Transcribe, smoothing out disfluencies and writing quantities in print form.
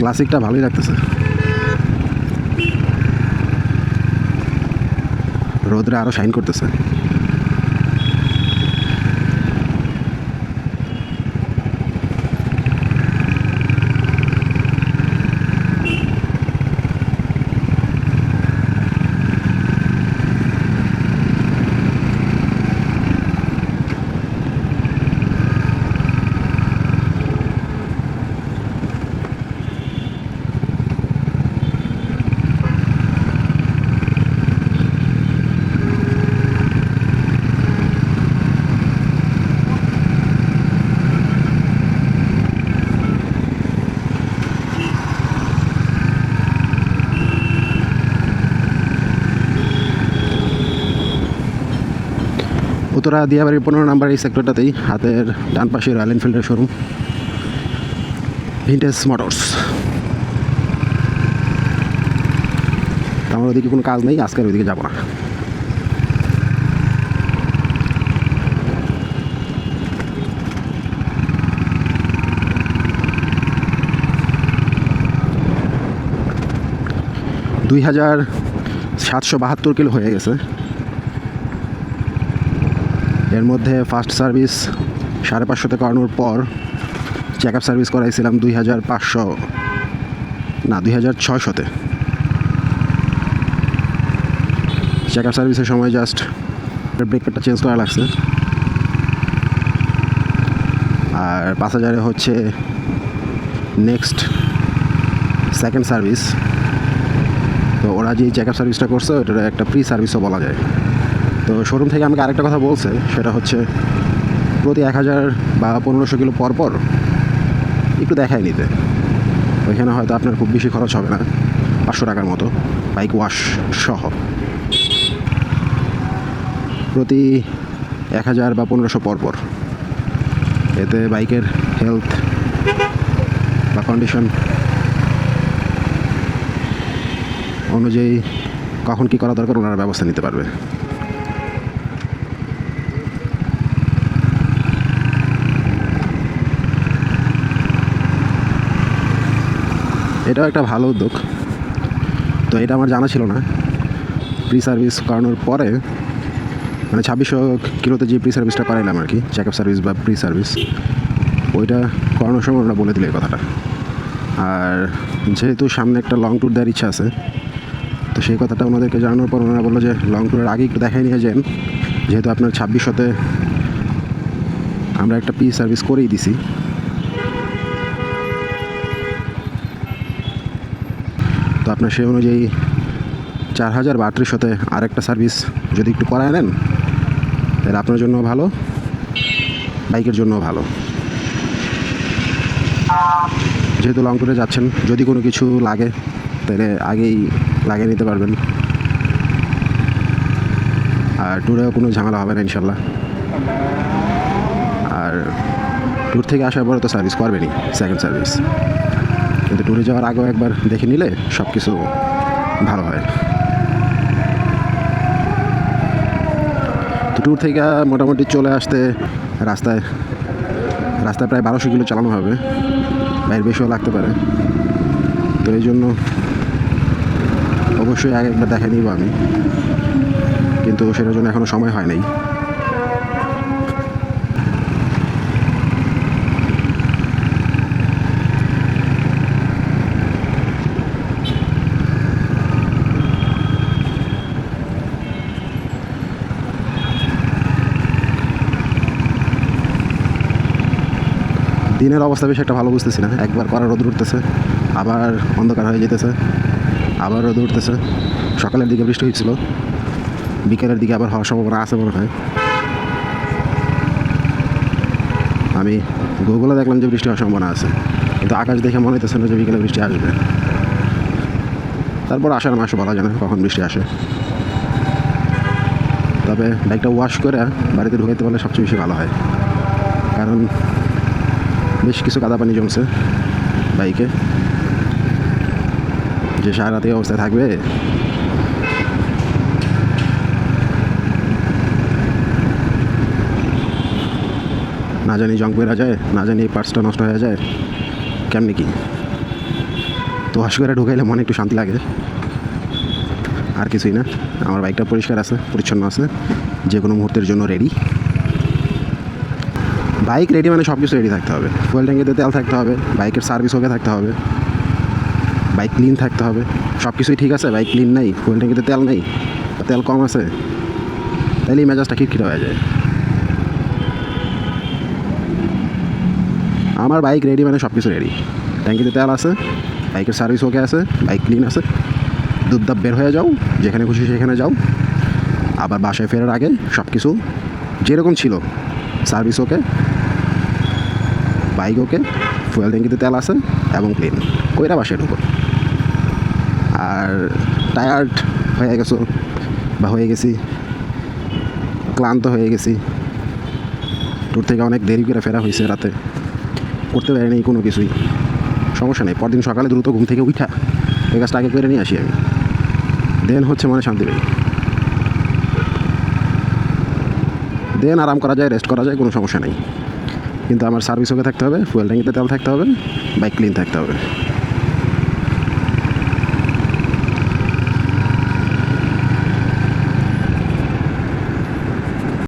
ক্লাসিকটা ভালোই লাগতেছে। রোদরে আরো শাইন করতেছে। উত্তরা দিয়াবাড়ির 15 নাম্বার এই সেক্টরটাতেই হাতের ডান পাশে রয়্যাল এনফিল্ডের শোরুম ভিনটেজ মোটরস। আমার ওদিকে কোনো কাজ নেই, আজকের ওইদিকে যাবো না। $2,772 কিলো হয়ে গেছে। এর মধ্যে ফার্স্ট সার্ভিস 550 করানোর পর চেক আপ সার্ভিস করাইছিলাম 2600-তে। চেক আপ সার্ভিসের সময় জাস্ট ব্রেক প্যাডটা চেঞ্জ করা লাগছে। আর 5000 হচ্ছে নেক্সট সেকেন্ড সার্ভিস। তো ওরা যে চেক আপ সার্ভিসটা করছে ওটা একটা প্রি সার্ভিসও বলা যায়। তো শোরুম থেকে আমাকে আরেকটা কথা বলছে, সেটা হচ্ছে প্রতি 1000 বা 1500 কিলো পর পর একটু দেখায় নিতে। ওইখানে হয়তো আপনার খুব বেশি খরচ হবে না, 500 টাকার মতো বাইক ওয়াশ সহ। প্রতি 1000 বা 1500 পর পর এতে বাইকের হেলথ বা কন্ডিশন অনুযায়ী কখন কী করা দরকার ওনারা ব্যবস্থা নিতে পারবে। এটাও একটা ভালো উদ্যোগ। তো এটা আমার জানা ছিল না। প্রি সার্ভিস করানোর পরে মানে 2600 কিলোতে যে প্রি সার্ভিসটা করাইলাম আর কি, চেক আপ সার্ভিস বা প্রি সার্ভিস, ওইটা করানোর সময় ওরা বলে দিল এই কথাটা। আর যেহেতু সামনে একটা লং ট্যুর দেওয়ার ইচ্ছা আছে, তো সেই কথাটা ওনাদেরকে জানানোর পর ওনারা বললো যে লং ট্যুরের আগে একটু দেখাই নিয়ে যান, যেহেতু আপনার 2600তে আমরা একটা প্রি সার্ভিস করেই দিছি। তো আপনার সেই অনুযায়ী 4000 বা 3800তে আরেকটা সার্ভিস যদি একটু করায় নেন তাহলে আপনার জন্য ভালো, বাইকের জন্য ভালো। যেহেতু লং ট্যুরে যাচ্ছেন, যদি কোনো কিছু লাগে তাহলে আগেই লাগিয়ে নিতে পারবেন। আর ট্যুরেও কোনো ঝামেলা হবে না ইনশাল্লাহ। আর ট্যুর থেকে আসার পরে তো সার্ভিস করবেনই, সেকেন্ড সার্ভিস। কিন্তু ট্যুরে যাওয়ার আগেও একবার দেখে নিলে সব কিছু ভালো হয়। তো ট্যুর থেকে মোটামুটি চলে আসতে রাস্তায় প্রায় 1200 কিলো চালানো হবে, বাইরে বেশিও লাগতে পারে। তো এই জন্য অবশ্যই আগে একবার দেখে নিব আমি, কিন্তু সেটার জন্য এখনও সময় হয় নাই। দিনের অবস্থা বেশ একটা ভালো বুঝতেছি না। একবার করা রোদ উঠতেছে, আবার অন্ধকার হয়ে যেতেছে, আবার রোদ উঠতেছে। সকালের দিকে বৃষ্টি হয়েছিল, বিকেলের দিকে আবার হওয়ার সম্ভাবনা আছে মনে হয়। আমি গুগলে দেখলাম যে বৃষ্টি হওয়ার সম্ভাবনা আছে, কিন্তু আকাশ দেখে মনে হইতেছে না যে বিকেলে বৃষ্টি আসবে। তারপর আসার মাসও বলা যায় না কখন বৃষ্টি আসে। তবে বাইকটা ওয়াশ করে বাড়িতে ঢুকাইতে পারলে সবচেয়ে বেশি ভালো হয়, কারণ বেশ কিছু কাদা পানি জমছে বাইকে, যে সারা রাতে অবস্থায় থাকবে। না জানি জং বেরা যায়, না জানি পার্টসটা নষ্ট হয়ে যায়, কেমনি কি। তো হাস করে ঢুকাইলে মনে একটু শান্তি লাগে, আর কিছুই না। আমার বাইকটা পরিষ্কার আছে, পরিচ্ছন্ন আছে, যে কোনো মুহূর্তের জন্য রেডি। বাইক রেডি মানে সব কিছু রেডি থাকতে হবে। ফুয়েল ট্যাঙ্কিতে তেল থাকতে হবে, বাইকের সার্ভিস ওকে থাকতে হবে, বাইক ক্লিন থাকতে হবে। সব কিছুই ঠিক আছে, বাইক ক্লিন নেই, ফুয়েল ট্যাঙ্কিতে তেল নেই, তেল কম আছে, তাইলেই মেজাজটা খিটখিটে হয়ে যায়। আমার বাইক রেডি মানে সব কিছু রেডি। ট্যাঙ্কিতে তেল আছে, বাইকের সার্ভিস ওকে আছে, বাইক ক্লিন আছে, দুধদাপ বের হয়ে যাও, যেখানে খুশি সেখানে যাও। আবার বাসায় ফেরার আগে সব কিছু যেরকম ছিল, service okay, bike okay, fuel ট্যাঙ্কিতে তেল আছে এবং ক্লিন, কইরা বাসায় ঢুকো। আর টায়ার্ড হয়ে গেছো বা হয়ে গেছি, ক্লান্ত হয়ে গেছি, ট্যুর থেকে অনেক দেরি করে ফেরা হয়েছে, রাতে করতে পারি নাই কোনো কিছুই, সমস্যা নেই। পরদিন সকালে দ্রুত ঘুম থেকে উঠা এই কাজটা আগে করে নিয়ে আসি আমি, দেন হচ্ছে মনে শান্তি পাই, দেন আরাম করা যায়, রেস্ট করা যায়, কোনো সমস্যা নেই। কিন্তু আমার সার্ভিস ওকে থাকতে হবে, ফুয়েল ট্যাঙ্কিতে তেল থাকতে হবে, বাইক ক্লিন থাকতে হবে।